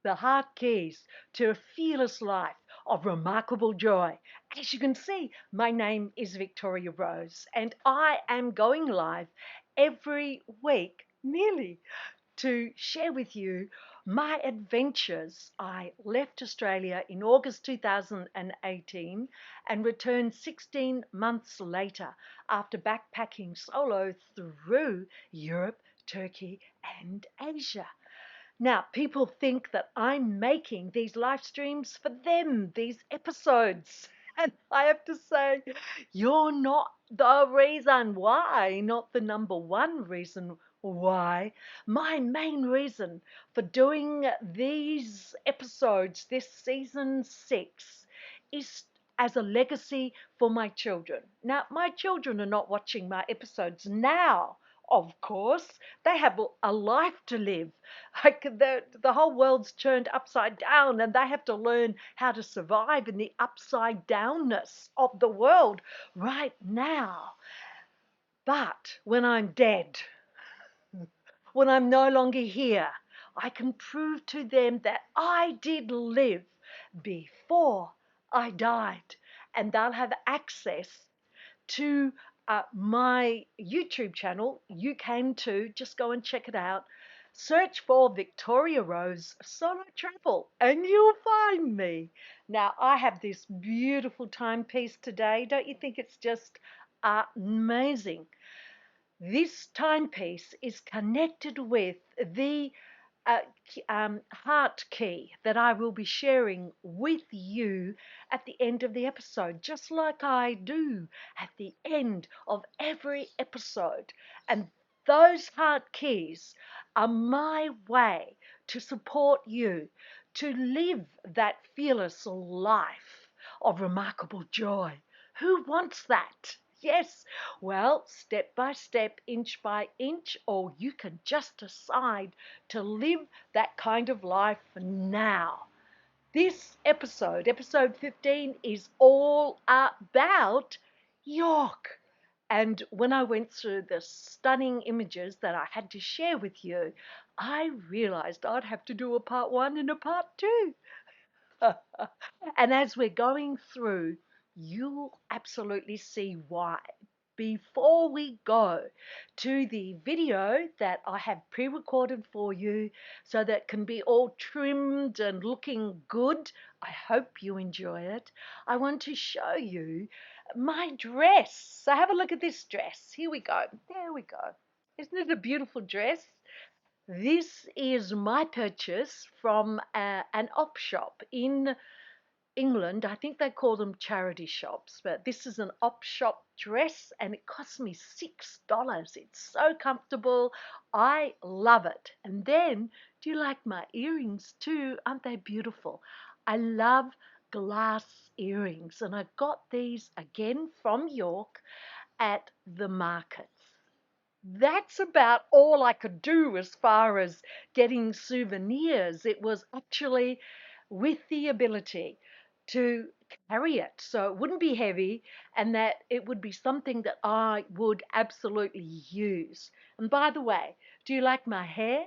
The heart keys to a fearless life of remarkable joy. As you can see, my name is Victoria Rose, and I am going live every week, nearly, to share with you my adventures. I left Australia in August 2018 and returned 16 months later after backpacking solo through Europe, Turkey, and Asia. Now, people think that I'm making these live streams for them, these episodes. And I have to say, you're not the reason why, not the number one reason why. My main reason for doing these episodes, this season 6, is as a legacy for my children. Now, my children are not watching my episodes now, of course. They have a life to live. Like the whole world's turned upside down, and they have to learn how to survive in the upside downness of the world right now. But when I'm dead, when I'm no longer here, I can prove to them that I did live before I died, and they'll have access to my YouTube channel. You came to, just go and check it out. Search for Victoria Rose Solo Travel and you'll find me. Now, I have this beautiful timepiece today. Don't you think it's just amazing? This timepiece is connected with the heart key that I will be sharing with you at the end of the episode, just like I do at the end of every episode. And those heart keys are my way to support you to live that fearless life of remarkable joy. Who wants that? Yes, well, step by step, inch by inch, or you can just decide to live that kind of life now. This episode 15, is all about York. And when I went through the stunning images that I had to share with you, I realized I'd have to do a part 1 and a part 2. And as we're going through, you'll absolutely see why. Before we go to the video that I have pre-recorded for you so that it can be all trimmed and looking good, I hope you enjoy it, I want to show you my dress. So have a look at this dress. Here we go. There we go. Isn't it a beautiful dress? This is my purchase from an op shop in England. I think they call them charity shops, but this is an op shop dress and it cost me $6. It's so comfortable. I love it. And then, do you like my earrings too? Aren't they beautiful? I love glass earrings, and I got these again from York at the markets. That's about all I could do as far as getting souvenirs. It was actually with the ability to carry it so it wouldn't be heavy and that it would be something that I would absolutely use. And by the way, do you like my hair?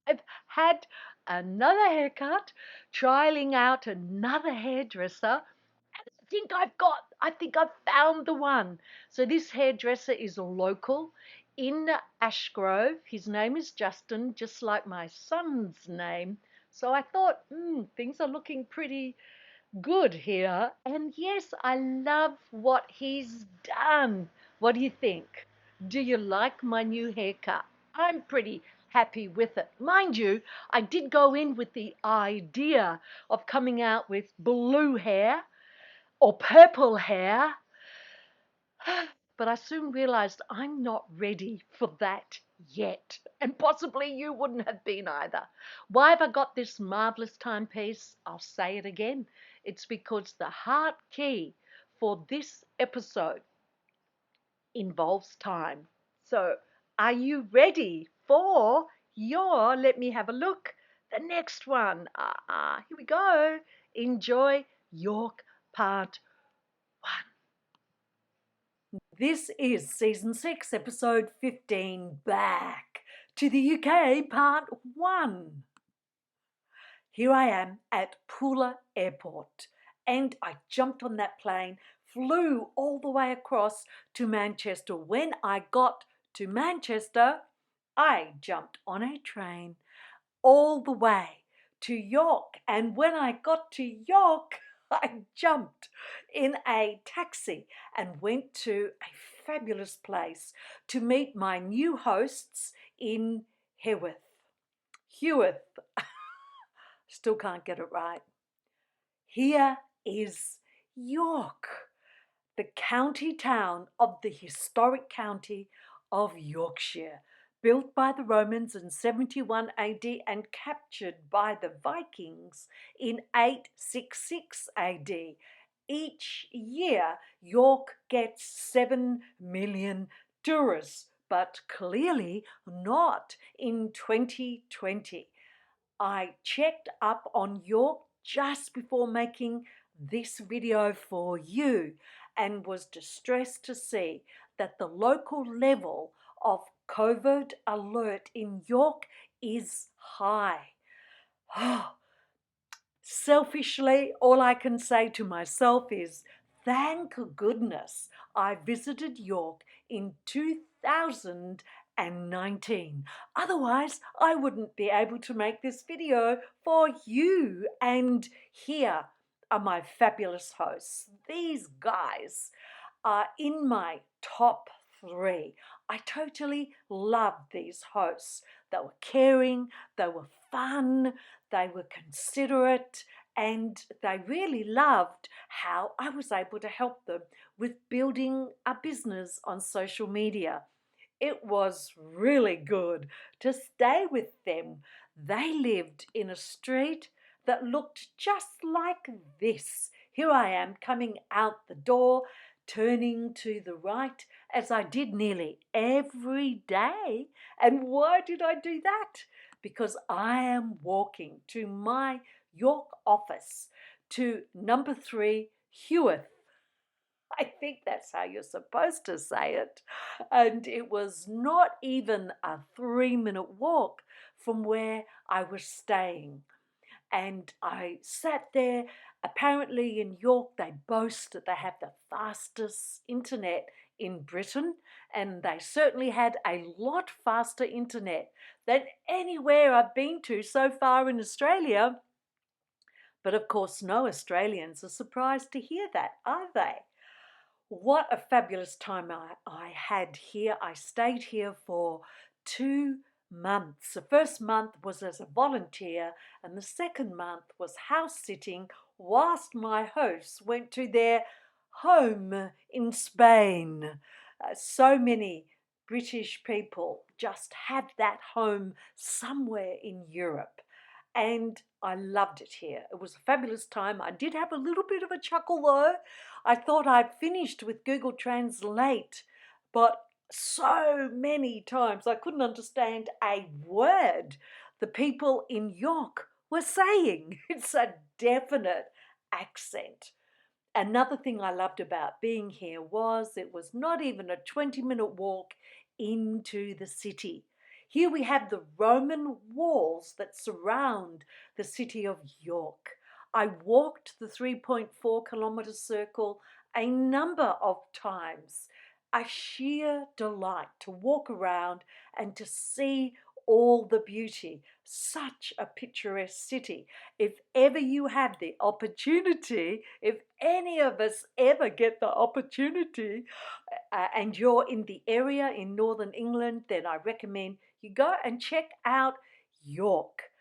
I've had another haircut, trialing out another hairdresser. I think I've found the one. So this hairdresser is local in Ashgrove. His name is Justin, just like my son's name. So I thought, things are looking pretty good here. And yes, I love what he's done. What do you think? Do you like my new haircut? I'm pretty happy with it. Mind you, I did go in with the idea of coming out with blue hair or purple hair, but I soon realized I'm not ready for that yet. And possibly you wouldn't have been either. Why have I got this marvelous timepiece? I'll say it again. It's because the heart key for this episode involves time. So, are you ready for your, let me have a look. the next one. Here we go. Enjoy York Part 1. This is Season 6, Episode 15, Back to the UK Part 1. Here I am at Pooler Airport, and I jumped on that plane, flew all the way across to Manchester. When I got to Manchester, I jumped on a train all the way to York, and when I got to York, I jumped in a taxi and went to a fabulous place to meet my new hosts in Heworth. Heworth. Still can't get it right. Here is York, the county town of the historic county of Yorkshire, built by the Romans in 71 AD and captured by the Vikings in 866 AD. Each year, York gets 7 million tourists, but clearly not in 2020. I checked up on York just before making this video for you and was distressed to see that the local level of COVID alert in York is high. Selfishly, all I can say to myself is, thank goodness I visited York in 2019. Otherwise, I wouldn't be able to make this video for you. And here are my fabulous hosts. These guys are in my top 3. I totally loved these hosts. They were caring, they were fun, they were considerate, and they really loved how I was able to help them with building a business on social media. It was really good to stay with them. They lived in a street that looked just like this. Here I am coming out the door, turning to the right, as I did nearly every day. And why did I do that? Because I am walking to my York office, to number 3 Heworth. I think that's how you're supposed to say it. And it was not even a 3-minute walk from where I was staying. And I sat there. Apparently in York, they boast that they have the fastest internet in Britain, and they certainly had a lot faster internet than anywhere I've been to so far in Australia. But of course, no Australians are surprised to hear that, are they? What a fabulous time I had here. I stayed here for 2 months. The first month was as a volunteer, and the second month was house sitting whilst my hosts went to their home in Spain. So many British people just have that home somewhere in Europe. And I loved it here. It was a fabulous time. I did have a little bit of a chuckle though. I thought I'd finished with Google Translate, but so many times I couldn't understand a word the people in York were saying. It's a definite accent. Another thing I loved about being here was it was not even a 20-minute walk into the city. Here we have the Roman walls that surround the city of York. I walked the 3.4 kilometre circle a number of times. A sheer delight to walk around and to see all the beauty. Such a picturesque city. If ever you have the opportunity, if any of us ever get the opportunity, and you're in the area in Northern England, then I recommend you go and check out York.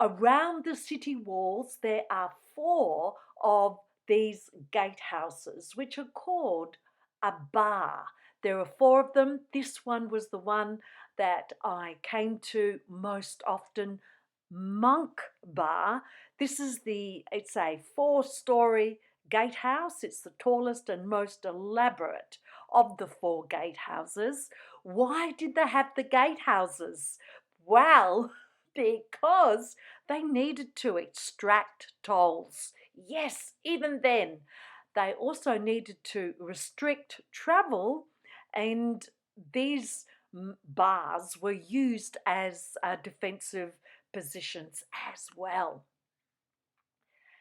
Around the city walls, there are 4 of these gatehouses, which are called a bar. There are 4 of them. This one was the one that I came to most often, Monk Bar. It's a 4-story gatehouse. It's the tallest and most elaborate of the 4 gatehouses. Why did they have the gatehouses? Well, because they needed to extract tolls. Yes, even then. They also needed to restrict travel, and these bars were used as defensive positions as well.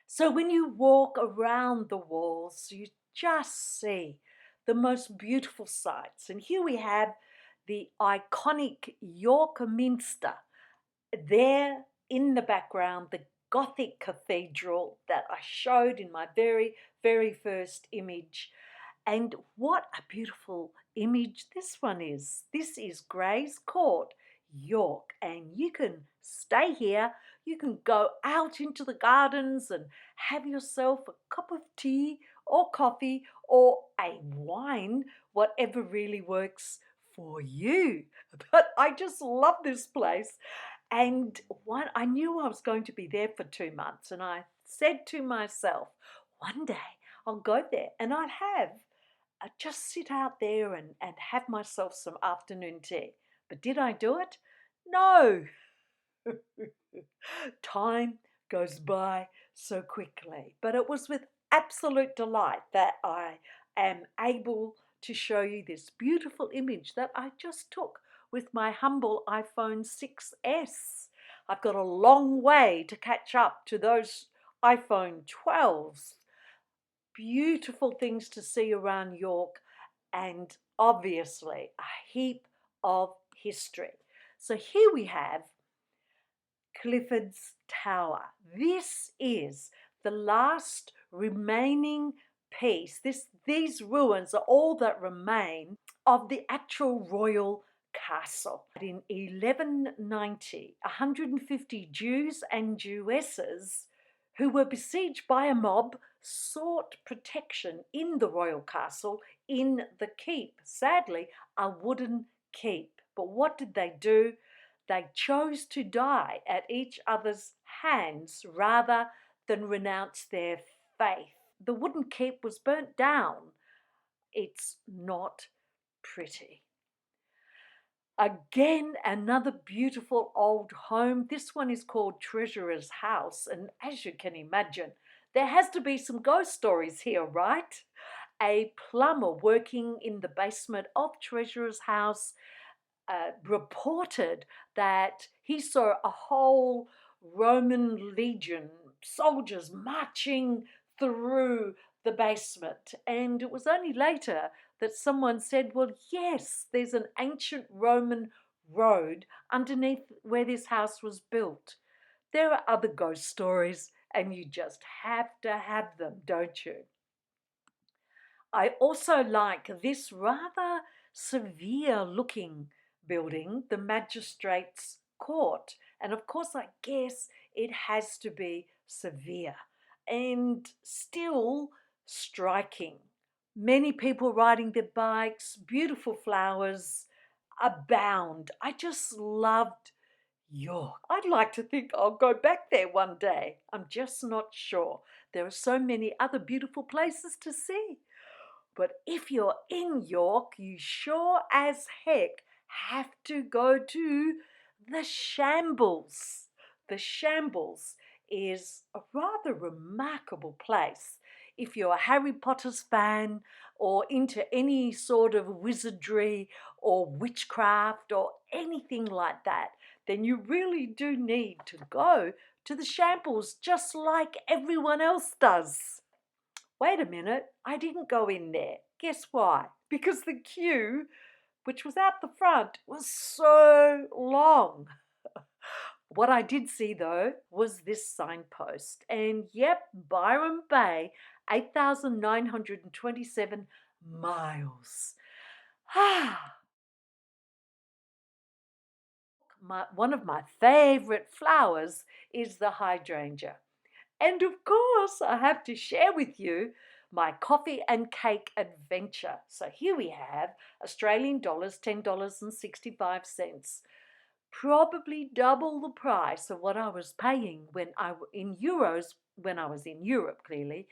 So when you walk around the walls, you just see the most beautiful sights. And here we have the iconic York Minster. There in the background, the Gothic cathedral that I showed in my very, very first image. And what a beautiful image this one is. This is Gray's Court, York, and you can stay here. You can go out into the gardens and have yourself a cup of tea or coffee or a wine, whatever really works for you. But I just love this place. And I knew I was going to be there for 2 months, and I said to myself, one day I'll go there and I'll just sit out there and have myself some afternoon tea. But did I do it? No. Time goes by so quickly. But it was with absolute delight that I am able to show you this beautiful image that I just took with my humble iPhone 6S. I've got a long way to catch up to those iPhone 12s. Beautiful things to see around York, and obviously a heap of history. So here we have Clifford's Tower. This is the last remaining piece. These ruins are all that remain of the actual royal castle. In 1190, 150 Jews and Jewesses who were besieged by a mob sought protection in the royal castle in the keep. Sadly, a wooden keep. But what did they do? They chose to die at each other's hands rather than renounce their faith. The wooden keep was burnt down. It's not pretty. Again, another beautiful old home. This one is called Treasurer's House, and as you can imagine, there has to be some ghost stories here, right? A plumber working in the basement of Treasurer's House reported that he saw a whole Roman legion, soldiers marching through the basement. And it was only later that someone said, well, yes, there's an ancient Roman road underneath where this house was built. There are other ghost stories, and you just have to have them, don't you? I also like this rather severe looking building, the Magistrates' Court. And of course, I guess it has to be severe and still striking. Many people riding their bikes, beautiful flowers abound. I just loved York. I'd like to think I'll go back there one day. I'm just not sure. There are so many other beautiful places to see. But if you're in York, you sure as heck have to go to the Shambles. The Shambles is a rather remarkable place. If you're a Harry Potter's fan or into any sort of wizardry or witchcraft or anything like that, then you really do need to go to the Shambles just like everyone else does. Wait a minute, I didn't go in there. Guess why? Because the queue, which was out the front, was so long. What I did see, though, was this signpost. And yep, Byron Bay, 8,927 miles. One of my favourite flowers is the hydrangea. And of course, I have to share with you my coffee and cake adventure. So here we have Australian dollars, $10.65. Probably double the price of what I was paying in euros when I was in Europe, clearly.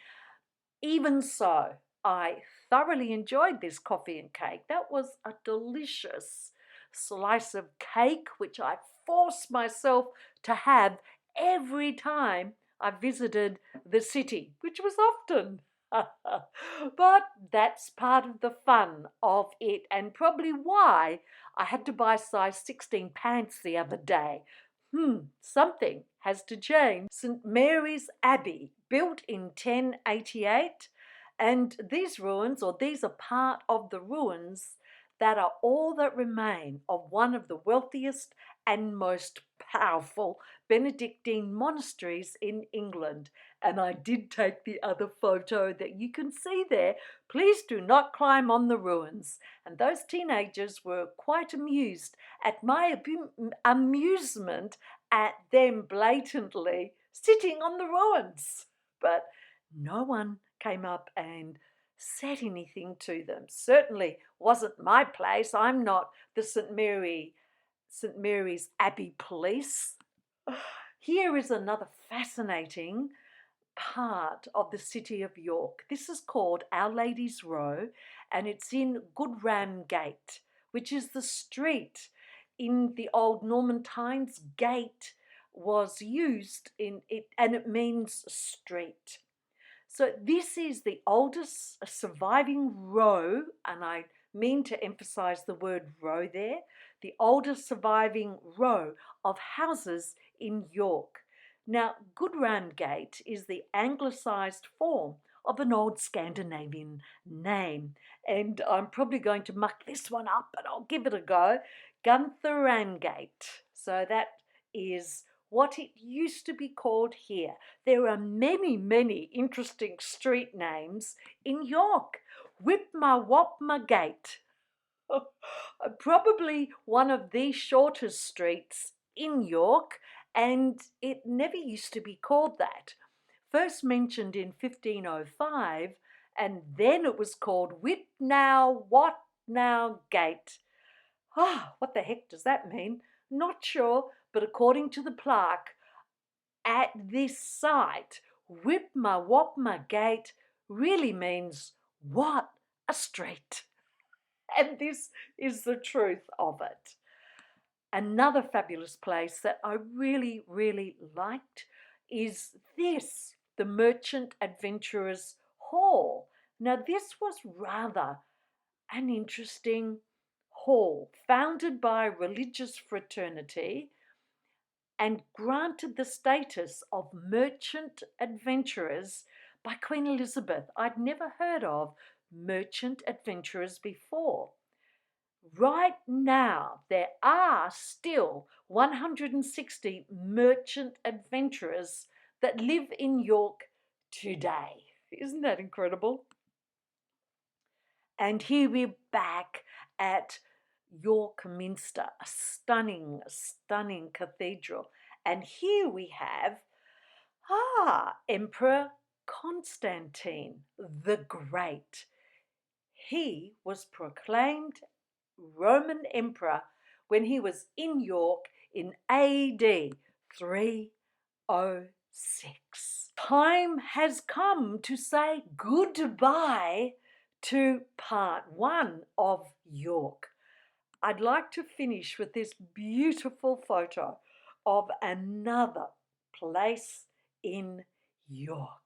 Even so, I thoroughly enjoyed this coffee and cake. That was a delicious slice of cake, which I force myself to have every time I visited the city, which was often. But that's part of the fun of it, and probably why I had to buy size 16 pants the other day. Something has to change. St. Mary's Abbey, built in 1088, and these ruins, or these are part of the ruins that are all that remain of one of the wealthiest and most powerful Benedictine monasteries in England. And I did take the other photo that you can see there. Please do not climb on the ruins. And those teenagers were quite amused at my amusement at them blatantly sitting on the ruins. But no one came up and said anything to them. Certainly wasn't my place. I'm not the St. Mary's Abbey police. Here is another fascinating part of the city of York. This is called Our Lady's Row, and it's in Goodramgate, which is the street in the old Norman times. Gate was used in it, and it means street. So this is the oldest surviving row, and I mean to emphasize the word row there, the oldest surviving row of houses in York. Now, Goodramgate is the anglicised form of an old Scandinavian name, and I'm probably going to muck this one up, but I'll give it a go. Guntherangate. So that is what it used to be called here. There are many, many interesting street names in York. Whop-Gate, probably one of the shortest streets in York, and it never used to be called that. First mentioned in 1505, and then it was called Gate. What the heck does that mean? Not sure, but according to the plaque at this site, Gate really means what a street. And this is the truth of it. Another fabulous place that I really, really liked is this, the Merchant Adventurers Hall. Now, this was rather an interesting hall founded by a religious fraternity and granted the status of merchant adventurers by Queen Elizabeth. I'd never heard of merchant adventurers before. Right now, there are still 160 merchant adventurers that live in York today. Isn't that incredible? And here we're back at York Minster, a stunning, stunning cathedral. And here we have, Emperor Constantine the Great. He was proclaimed Roman Emperor when he was in York in AD 306. Time has come to say goodbye to part one of York. I'd like to finish with this beautiful photo of another place in York.